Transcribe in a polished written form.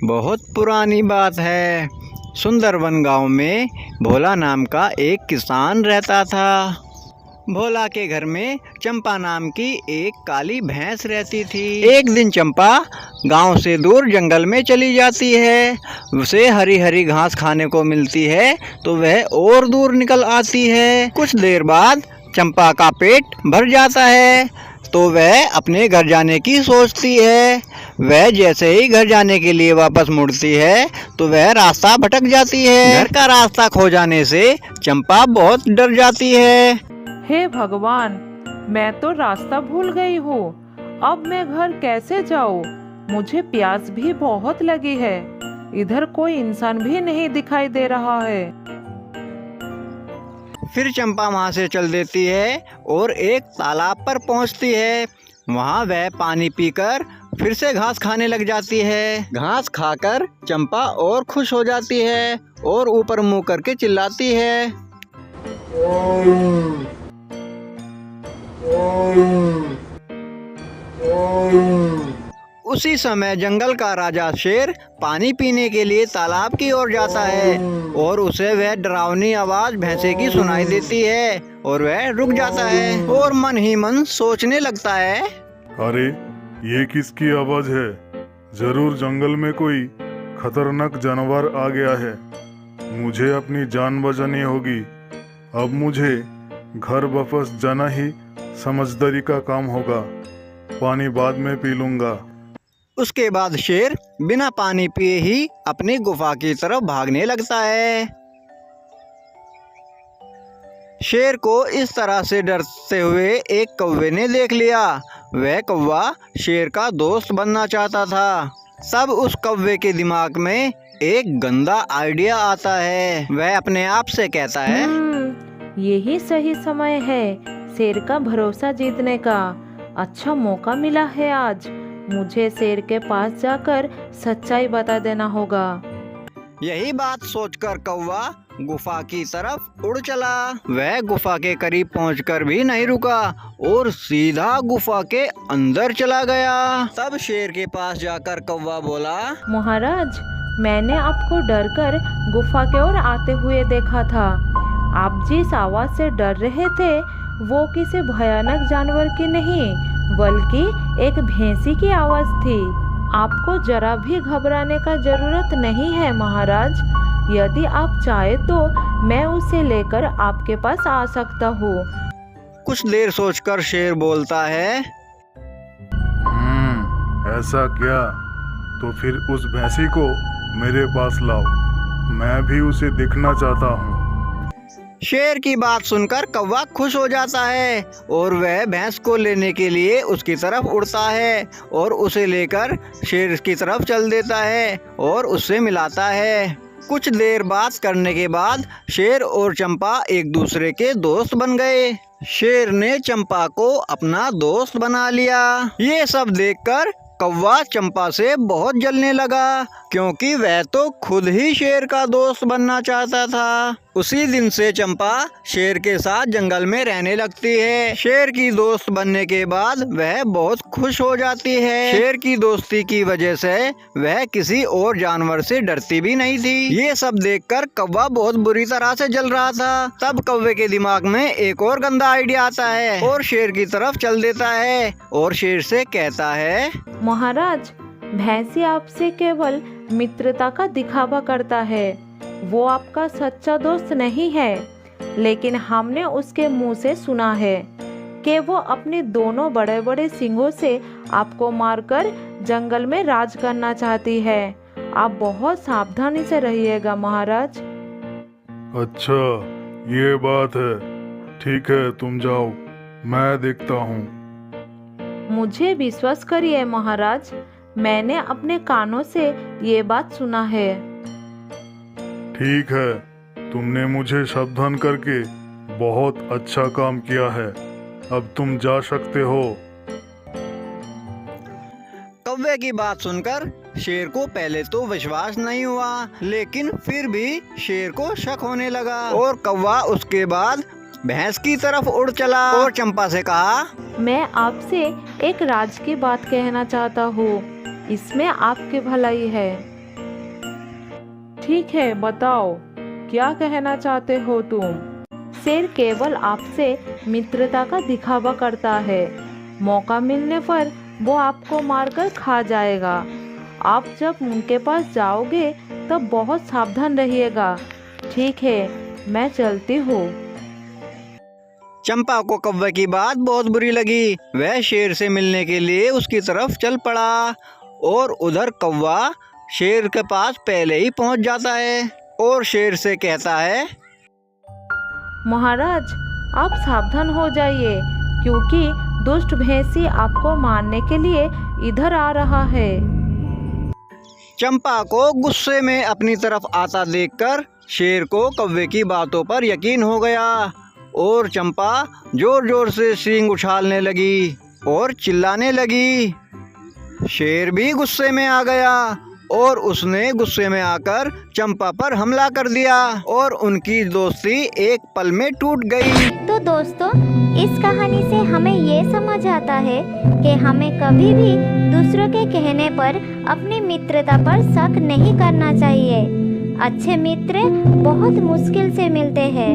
बहुत पुरानी बात है। सुंदरवन गांव में भोला नाम का एक किसान रहता था। भोला के घर में चंपा नाम की एक काली भैंस रहती थी। एक दिन चंपा गांव से दूर जंगल में चली जाती है। उसे हरी हरी घास खाने को मिलती है तो वह और दूर निकल आती है। कुछ देर बाद चंपा का पेट भर जाता है तो वह अपने घर जाने की सोचती है। वह जैसे ही घर जाने के लिए वापस मुड़ती है तो वह रास्ता भटक जाती है। घर का रास्ता खो जाने से चंपा बहुत डर जाती है। हे भगवान, मैं तो रास्ता भूल गई हूँ। अब मैं घर कैसे जाऊँ? मुझे प्यास भी बहुत लगी है। इधर कोई इंसान भी नहीं दिखाई दे रहा है। फिर चंपा वहाँ से चल देती है और एक तालाब पर पहुँचती है। वहाँ वह पानी पीकर फिर से घास खाने लग जाती है। घास खाकर चंपा और खुश हो जाती है और ऊपर मुंह करके चिल्लाती है। उसी समय जंगल का राजा शेर पानी पीने के लिए तालाब की ओर जाता है और उसे वह डरावनी आवाज भैंसे की सुनाई देती है और वह रुक जाता है और मन ही मन सोचने लगता है, अरे ये किसकी आवाज है? जरूर जंगल में कोई खतरनाक जानवर आ गया है। मुझे अपनी जान बचानी होगी। अब मुझे घर वापस जाना ही समझदारी का काम होगा। पानी बाद में पी लूंगा। उसके बाद शेर बिना पानी पिए ही अपनी गुफा की तरफ भागने लगता है। शेर को इस तरह से डरते हुए एक कौवे ने देख लिया। वह कौवा शेर का दोस्त बनना चाहता था। तब उस कौवे के दिमाग में एक गंदा आइडिया आता है। वह अपने आप से कहता है, यही सही समय है शेर का भरोसा जीतने का। अच्छा मौका मिला है आज। मुझे शेर के पास जाकर सच्चाई बता देना होगा। यही बात सोचकर कौवा गुफा की तरफ उड़ चला। वह गुफा के करीब पहुंचकर भी नहीं रुका और सीधा गुफा के अंदर चला गया। तब शेर के पास जाकर कौवा बोला, महाराज, मैंने आपको डरकर गुफा की ओर आते हुए देखा था। आप जिस आवाज से डर रहे थे वो किसी भयानक जानवर की नहीं बल्कि एक भैंसी की आवाज थी। आपको जरा भी घबराने का जरूरत नहीं है महाराज। यदि आप चाहे तो मैं उसे लेकर आपके पास आ सकता हूँ। कुछ देर सोचकर शेर बोलता है, ऐसा क्या? तो फिर उस भैंसी को मेरे पास लाओ। मैं भी उसे देखना चाहता हूँ। शेर की बात सुनकर कौवा खुश हो जाता है और वह भैंस को लेने के लिए उसकी तरफ उड़ता है और उसे लेकर शेर की तरफ चल देता है और उससे मिलाता है। कुछ देर बात करने के बाद शेर और चंपा एक दूसरे के दोस्त बन गए। शेर ने चंपा को अपना दोस्त बना लिया। ये सब देखकर कौवा चंपा से बहुत जलने लगा क्योंकि वह तो खुद ही शेर का दोस्त बनना चाहता था। उसी दिन से चंपा शेर के साथ जंगल में रहने लगती है। शेर की दोस्त बनने के बाद वह बहुत खुश हो जाती है। शेर की दोस्ती की वजह से वह किसी और जानवर से डरती भी नहीं थी। ये सब देखकर कौवा बहुत बुरी तरह से जल रहा था। तब कौवे के दिमाग में एक और गंदा आइडिया आता है और शेर की तरफ चल देता है और शेर से कहता है, महाराज, भैंसी आपसे केवल मित्रता का दिखावा करता है। वो आपका सच्चा दोस्त नहीं है। लेकिन हमने उसके मुंह से सुना है कि वो अपने दोनों बड़े बड़े सींगों से आपको मारकर जंगल में राज करना चाहती है। आप बहुत सावधानी से रहिएगा महाराज। अच्छा, ये बात है। ठीक है, तुम जाओ, मैं देखता हूँ। मुझे विश्वास करिए महाराज, मैंने अपने कानों से ये बात सुना है। ठीक है, तुमने मुझे सावधान करके बहुत अच्छा काम किया है। अब तुम जा सकते हो। कौवे की बात सुनकर शेर को पहले तो विश्वास नहीं हुआ, लेकिन फिर भी शेर को शक होने लगा और कौवा उसके बाद भैंस की तरफ उड़ चला और चंपा से कहा, मैं आपसे एक राज की बात कहना चाहता हूँ। इसमें आपकी भलाई है। ठीक है, बताओ क्या कहना चाहते हो तुम। शेर केवल आपसे मित्रता का दिखावा करता है। मौका मिलने पर वो आपको मारकर खा जाएगा। आप जब उनके पास जाओगे तब बहुत सावधान रहिएगा। ठीक है, मैं चलती हूँ। चंपा को कौवे की बात बहुत बुरी लगी। वह शेर से मिलने के लिए उसकी तरफ चल पड़ा और उधर कौवा शेर के पास पहले ही पहुंच जाता है और शेर से कहता है, महाराज, आप सावधान हो जाइए क्योंकि दुष्ट भैंसी आपको मारने के लिए इधर आ रहा है। चंपा को गुस्से में अपनी तरफ आता देखकर शेर को कौवे की बातों पर यकीन हो गया और चंपा जोर जोर से सींग उछालने लगी और चिल्लाने लगी। शेर भी गुस्से में आ गया और उसने गुस्से में आकर चंपा पर हमला कर दिया और उनकी दोस्ती एक पल में टूट गई। तो दोस्तों, इस कहानी से हमें ये समझ आता है कि हमें कभी भी दूसरों के कहने पर अपनी मित्रता पर शक नहीं करना चाहिए। अच्छे मित्र बहुत मुश्किल से मिलते हैं।